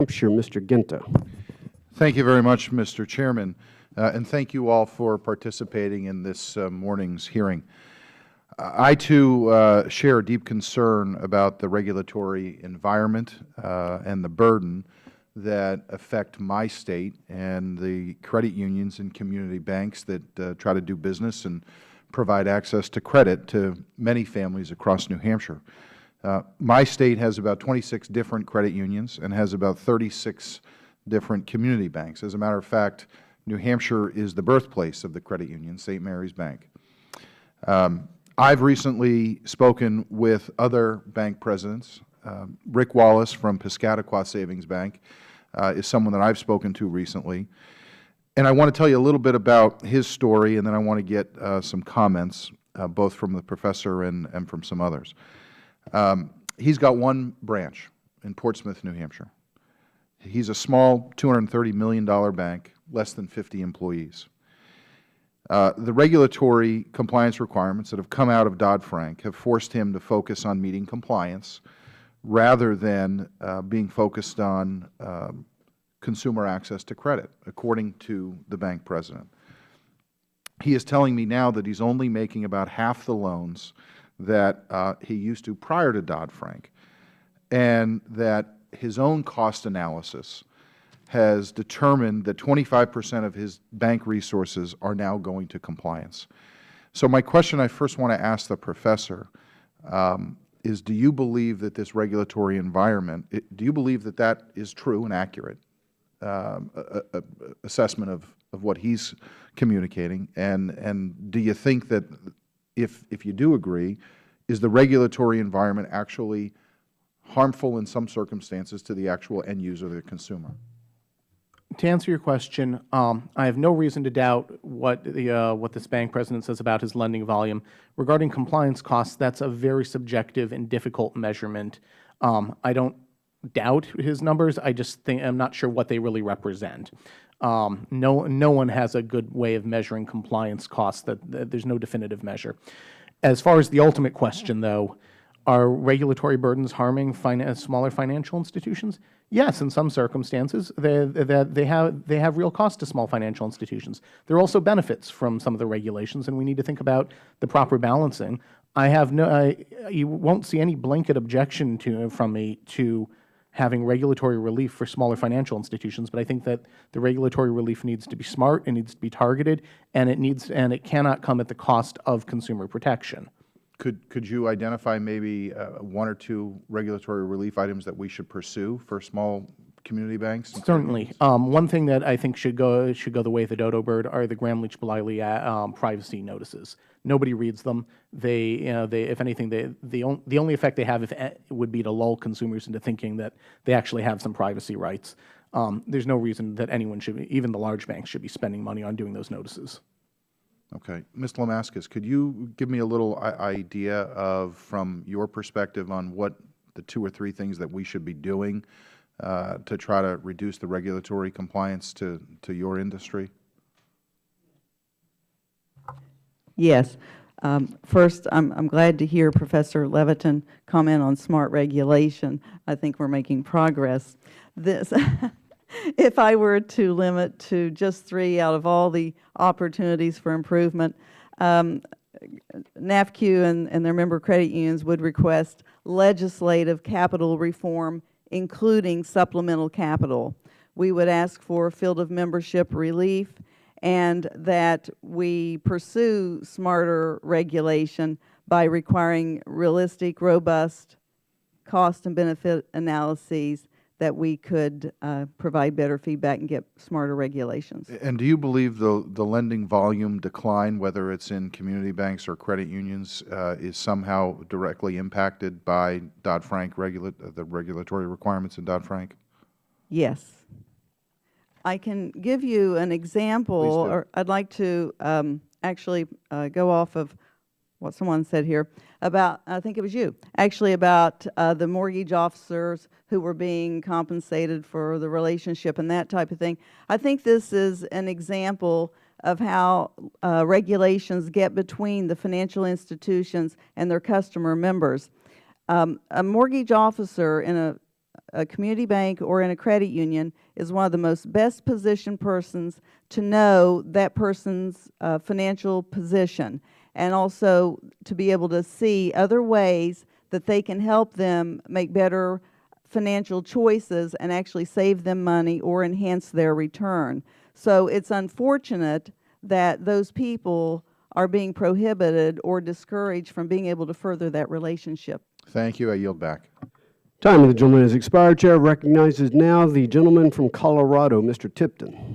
Hampshire, Mr. Guinta. Thank you very much, Mr. Chairman, and thank you all for participating in this morning's hearing. I, too, share a deep concern about the regulatory environment and the burden that affect my state and the credit unions and community banks that try to do business and provide access to credit to many families across New Hampshire. My state has about 26 different credit unions and has about 36 different community banks. As a matter of fact, New Hampshire is the birthplace of the credit union, St. Mary's Bank. I've recently spoken with other bank presidents. Rick Wallace from Piscataqua Savings Bank is someone that I've spoken to recently. And I want to tell you a little bit about his story, and then I want to get some comments, both from the professor and from some others. He's got one branch in Portsmouth, New Hampshire. He's a small $230 million bank, less than 50 employees. The regulatory compliance requirements that have come out of Dodd-Frank have forced him to focus on meeting compliance rather than being focused on consumer access to credit, according to the bank president. He is telling me now that he's only making about half the loans that he used to prior to Dodd-Frank, and that his own cost analysis has determined that 25% of his bank resources are now going to compliance. So my question I first want to ask the professor is, do you believe that this regulatory environment, do you believe that that is true and accurate assessment of what he's communicating? And do you think that if you do agree, is the regulatory environment actually harmful in some circumstances to the actual end user, the consumer? To answer your question, I have no reason to doubt what this bank president says about his lending volume. Regarding compliance costs, that's a very subjective and difficult measurement. I don't doubt his numbers. I just think I'm not sure what they really represent. No one has a good way of measuring compliance costs. There's no definitive measure. As far as the ultimate question, though, are regulatory burdens harming smaller financial institutions? Yes, in some circumstances, they have real costs to small financial institutions. There are also benefits from some of the regulations, and we need to think about the proper balancing. You won't see any blanket objection from me to having regulatory relief for smaller financial institutions, but I think that the regulatory relief needs to be smart, it needs to be targeted, and it cannot come at the cost of consumer protection. Could you identify maybe one or two regulatory relief items that we should pursue for small community banks? Certainly. One thing that I think should go the way of the dodo bird are the Gramm-Leach-Bliley privacy notices. Nobody reads them. If anything, the only effect they have would be to lull consumers into thinking that they actually have some privacy rights. There's no reason that anyone should, even the large banks, should be spending money on doing those notices. Okay. Ms. Lemaskis, could you give me a little idea of, from your perspective, on what the 2 or 3 things that we should be doing to try to reduce the regulatory compliance to your industry? Yes. First, I'm glad to hear Professor Levitin comment on smart regulation. I think we're making progress. If I were to limit to just 3 out of all the opportunities for improvement, NAFCU and their member credit unions would request legislative capital reform, including supplemental capital. We would ask for field of membership relief, and that we pursue smarter regulation by requiring realistic, robust cost and benefit analyses that we could provide better feedback and get smarter regulations. And do you believe the lending volume decline, whether it's in community banks or credit unions, is somehow directly impacted by Dodd-Frank, the regulatory requirements in Dodd-Frank? Yes. I can give you an example, or I'd like to actually go off of what someone said here about, I think it was you, actually about the mortgage officers who were being compensated for the relationship and that type of thing. I think this is an example of how regulations get between the financial institutions and their customer members. A mortgage officer in a community bank or in a credit union is one of the most best positioned persons to know that person's financial position, and also to be able to see other ways that they can help them make better financial choices and actually save them money or enhance their return. So it's unfortunate that those people are being prohibited or discouraged from being able to further that relationship. Thank you. I yield back. Time of the gentleman has expired. Chair recognizes now the gentleman from Colorado, Mr. Tipton.